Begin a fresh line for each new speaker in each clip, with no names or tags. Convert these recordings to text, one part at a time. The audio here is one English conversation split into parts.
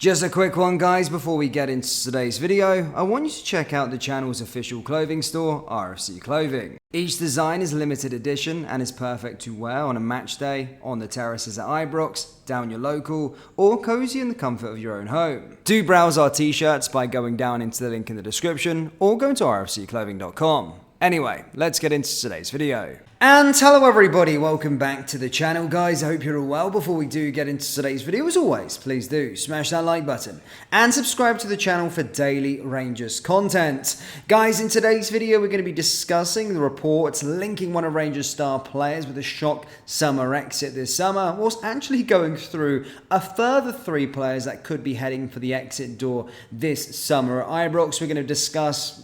Just a quick one, guys, before we get into today's video. I want you to check out the channel's official clothing store, RFC Clothing. Each design is limited edition and is perfect to wear on a match day, on the terraces at Ibrox, down your local, or cozy in the comfort of your own home. Do browse our t-shirts by going down into the link in the description or going to rfcclothing.com. Anyway, let's get into today's video. And hello everybody, welcome back to the channel, guys. I hope you're all well. Before we do get into today's video, as always, please do smash that like button and subscribe to the channel for daily Rangers content. Guys, in today's video, we're going to be discussing the reports linking one of Rangers star players with a shock summer exit this summer, whilst actually going through a further 3 players that could be heading for the exit door this summer at Ibrox. We're going to discuss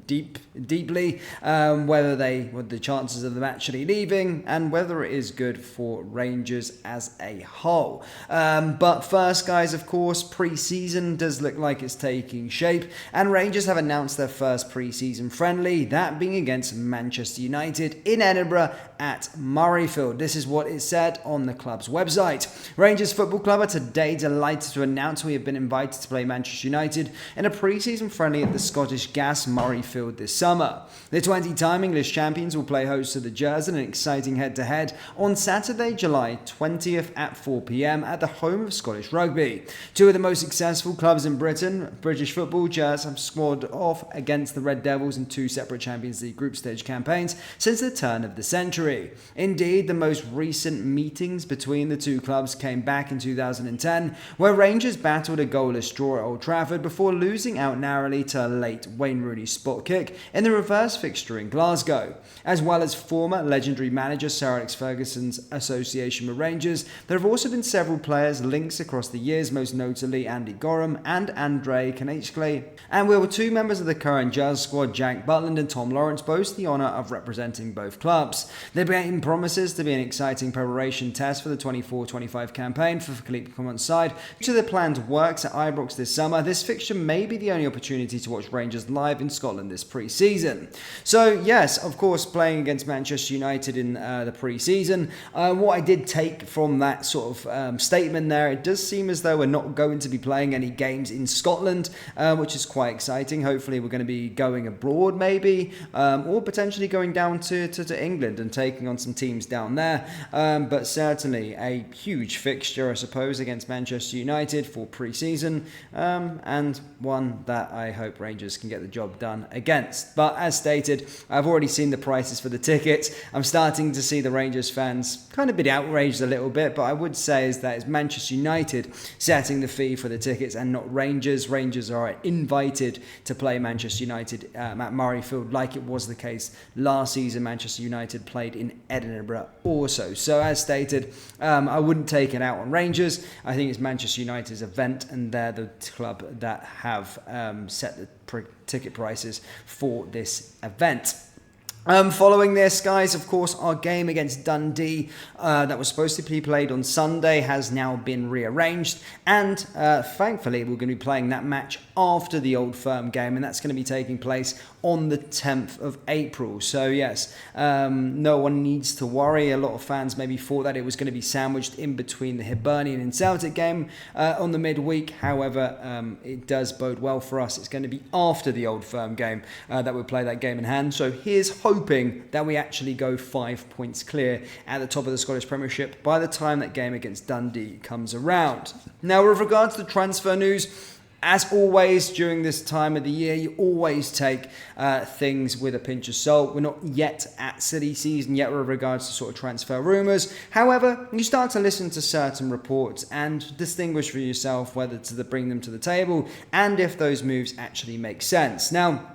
deeply whether the chances of them actually leaving and whether it is good for Rangers as a whole. But first, guys, of course, pre-season does look like it's taking shape, and Rangers have announced their first pre-season friendly, that being against Manchester United in Edinburgh at Murrayfield. This is what it said on the club's website. Rangers Football Club are today delighted to announce we have been invited to play Manchester United in a pre-season friendly at the Scottish Gas Murrayfield this summer. The 20-time English champions will play host to the Jers in an exciting head-to-head on Saturday, July 20th at 4 p.m. at the home of Scottish Rugby. 2 of the most successful clubs in Britain, British football, Jers have squared off against the Red Devils in 2 separate Champions League group stage campaigns since the turn of the century. Indeed, the most recent meetings between the 2 clubs came back in 2010, where Rangers battled a goalless draw at Old Trafford before losing out narrowly to a late Wayne Rooney spot kick in the reverse fixture in Glasgow. As well as former legendary manager Sir Alex Ferguson's association with Rangers, there have also been several players links across the years, most notably Andy Gorham and Andre Kanechkley. And we were 2 members of the current Jazz squad, Jack Butland and Tom Lawrence, boast the honour of representing both clubs. The game promises to be an exciting preparation test for the 24-25 campaign for Philippe Clement's side. Due to the planned works at Ibrox this summer, this fixture may be the only opportunity to watch Rangers live in Scotland this pre-season. So yes, of course, playing against Manchester United in the pre-season. What I did take from that sort of statement there, it does seem as though we're not going to be playing any games in Scotland, which is quite exciting. Hopefully we're going to be going abroad maybe, or potentially going down to England and taking on some teams down there. But certainly a huge fixture, I suppose, against Manchester United for pre-season, and one that I hope Rangers can get the job done against. But as stated, I've already seen the prices for the tickets. I'm starting to see the Rangers fans kind of be outraged a little bit, but I would say is that it's Manchester United setting the fee for the tickets and not Rangers. Rangers are invited to play Manchester United at Murrayfield, like it was the case last season. Manchester United played in Edinburgh also. So as stated, I wouldn't take it out on Rangers. I think it's Manchester United's event, and they're the club that have set the ticket prices for this event. Following this, guys, of course, our game against Dundee that was supposed to be played on Sunday has now been rearranged, and thankfully we're going to be playing that match after the Old Firm game, and that's going to be taking place on the 10th of April. So yes, no one needs to worry. A lot of fans maybe thought that it was going to be sandwiched in between the Hibernian and Celtic game on the midweek. However, it does bode well for us. It's going to be after the Old Firm game that we'll play that game in hand. So here's hoping that we actually go 5 points clear at the top of the Scottish Premiership by the time that game against Dundee comes around. Now, with regards to the transfer news, as always, during this time of the year, you always take things with a pinch of salt. We're not yet at silly season yet with regards to sort of transfer rumours. However, you start to listen to certain reports and distinguish for yourself whether to bring them to the table and if those moves actually make sense. Now,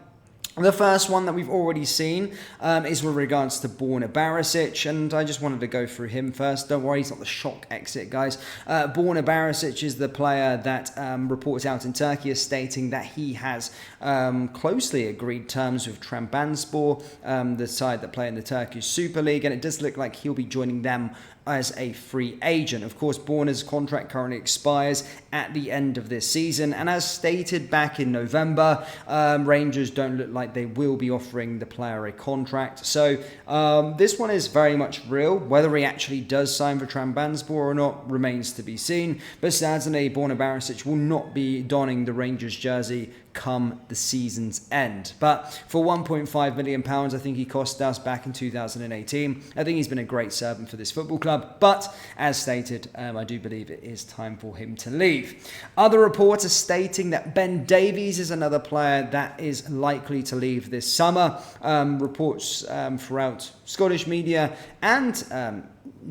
the first one that we've already seen is with regards to Borna Barisic, and I just wanted to go through him first. Don't worry, he's not the shock exit, guys. Borna Barisic is the player that reports out in Turkey as stating that he has closely agreed terms with Trabzonspor, the side that play in the Turkish Super League, and it does look like he'll be joining them as a free agent. Of course, Borna's contract currently expires at the end of this season, and as stated back in November, Rangers don't look like they will be offering the player a contract. So this one is very much real. Whether he actually does sign for Trabzonspor or not remains to be seen, but certainly Borna Barisic will not be donning the Rangers jersey come the season's end. But for £1.5 million, I think he cost us back in 2018. I think he's been a great servant for this football club, but as stated, I do believe it is time for him to leave. Other reports are stating that Ben Davies is another player that is likely to leave this summer. Reports throughout Scottish media and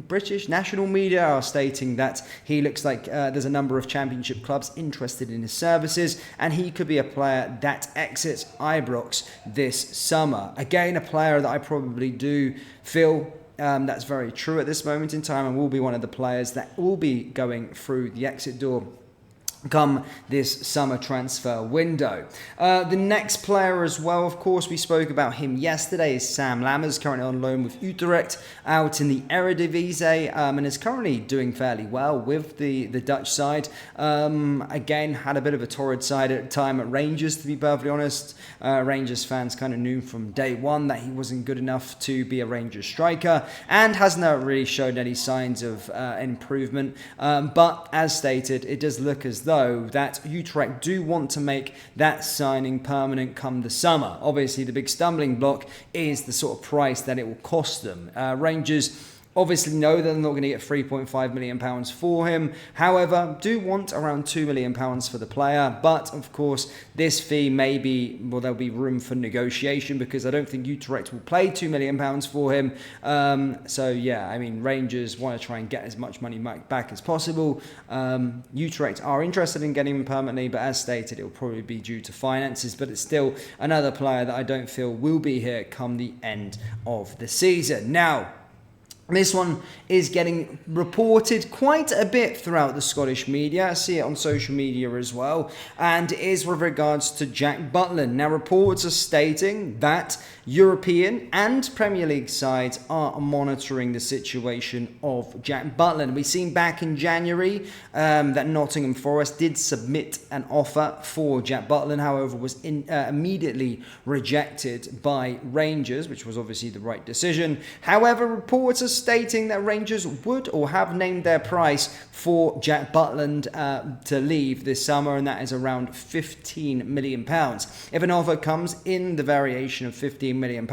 British national media are stating that he looks like there's a number of championship clubs interested in his services, and he could be a player that exits Ibrox this summer. Again, a player that I probably do feel that's very true at this moment in time, and will be one of the players that will be going through the exit door come this summer transfer window. The next player as well, of course, we spoke about him yesterday, is Sam Lammers, currently on loan with Utrecht out in the Eredivisie, and is currently doing fairly well with the Dutch side. Again, had a bit of a torrid side at the time at Rangers, to be perfectly honest. Rangers fans kind of knew from day one that he wasn't good enough to be a Rangers striker, and hasn't really showed any signs of improvement. But as stated, it does look as though that Utrecht do want to make that signing permanent come the summer. Obviously, the big stumbling block is the sort of price that it will cost them. Rangers obviously know that they're not going to get £3.5 million for him. However, do want around £2 million for the player. But, of course, this fee may be, well, there'll be room for negotiation, because I don't think Utrecht will pay £2 million for him. So, yeah, I mean, Rangers want to try and get as much money back as possible. Utrecht are interested in getting him permanently, but as stated, it will probably be due to finances. But it's still another player that I don't feel will be here come the end of the season. Now, this one is getting reported quite a bit throughout the Scottish media. I see it on social media as well. And it is with regards to Jack Butland. Now, reports are stating that European and Premier League sides are monitoring the situation of Jack Butland. We've seen back in January that Nottingham Forest did submit an offer for Jack Butland. However, was immediately rejected by Rangers, which was obviously the right decision. However, reports are stating that Rangers would or have named their price for Jack Butland to leave this summer, and that is around £15 million. If an offer comes in the variation of £15 million,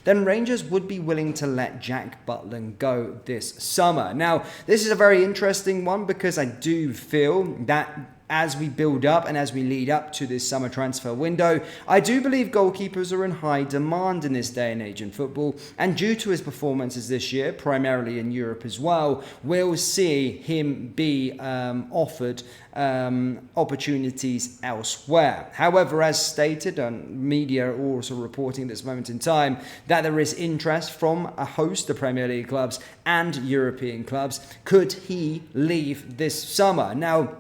then Rangers would be willing to let Jack Butland go this summer. Now, this is a very interesting one, because I do feel that as we build up and as we lead up to this summer transfer window, I do believe goalkeepers are in high demand in this day and age in football, and due to his performances this year, primarily in Europe as well, we'll see him be offered opportunities elsewhere. However, as stated, media are also reporting at this moment in time that there is interest from a host of Premier League clubs and European clubs. Could he leave this summer? Now,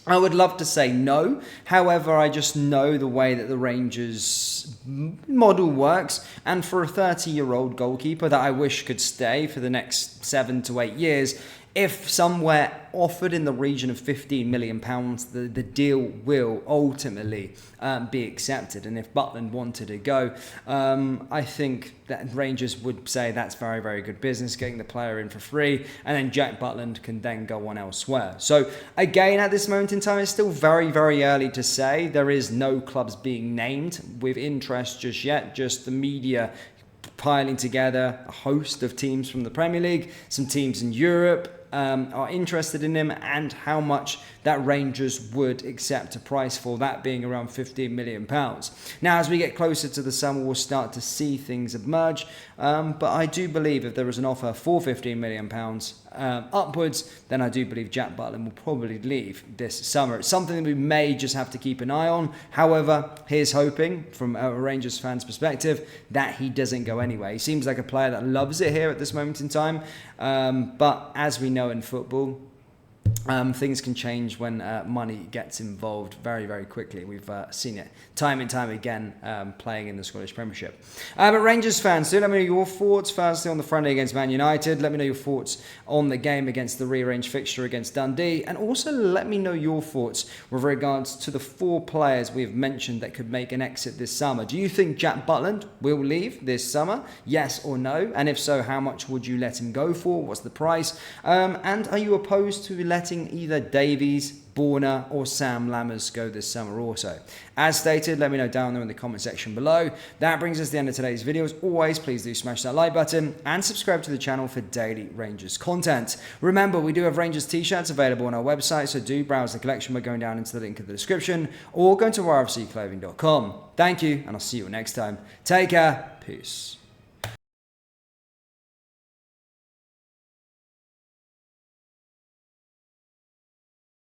I would love to say no. However, I just know the way that the Rangers model works. And for a 30-year-old goalkeeper that I wish could stay for the next 7 to 8 years, if somewhere offered in the region of £15 million, the deal will ultimately be accepted. And if Butland wanted to go, I think that Rangers would say that's very, very good business, getting the player in for free, and then Jack Butland can then go on elsewhere. So again, at this moment in time, it's still very, very early to say. There is no clubs being named with interest just yet, just the media piling together a host of teams from the Premier League, some teams in Europe are interested in him, and how much that Rangers would accept a price for, that being around £15 million. Now, as we get closer to the summer, we'll start to see things emerge, but I do believe if there is an offer for £15 million upwards, then I do believe Jack Butland will probably leave this summer. It's something that we may just have to keep an eye on. However, here's hoping, from a Rangers fan's perspective, that he doesn't go anywhere. He seems like a player that loves it here at this moment in time, but as we know in football, things can change when money gets involved very, very quickly. We've seen it time and time again playing in the Scottish Premiership. But Rangers fans, do let me know your thoughts. Firstly, on the Friday against Man United. Let me know your thoughts on the game against the rearranged fixture against Dundee. And also let me know your thoughts with regards to the 4 players we have mentioned that could make an exit this summer. Do you think Jack Butland will leave this summer? Yes or no? And if so, how much would you let him go for? What's the price? And are you opposed to letting either Davies, Borna or Sam Lammers go this summer also? As stated, let me know down there in the comment section below. That brings us to the end of today's video. As always, please do smash that like button and subscribe to the channel for daily Rangers content. Remember, we do have Rangers t-shirts available on our website, so do browse the collection by going down into the link in the description or going to rfcclothing.com. Thank you, and I'll see you next time. Take care. Peace.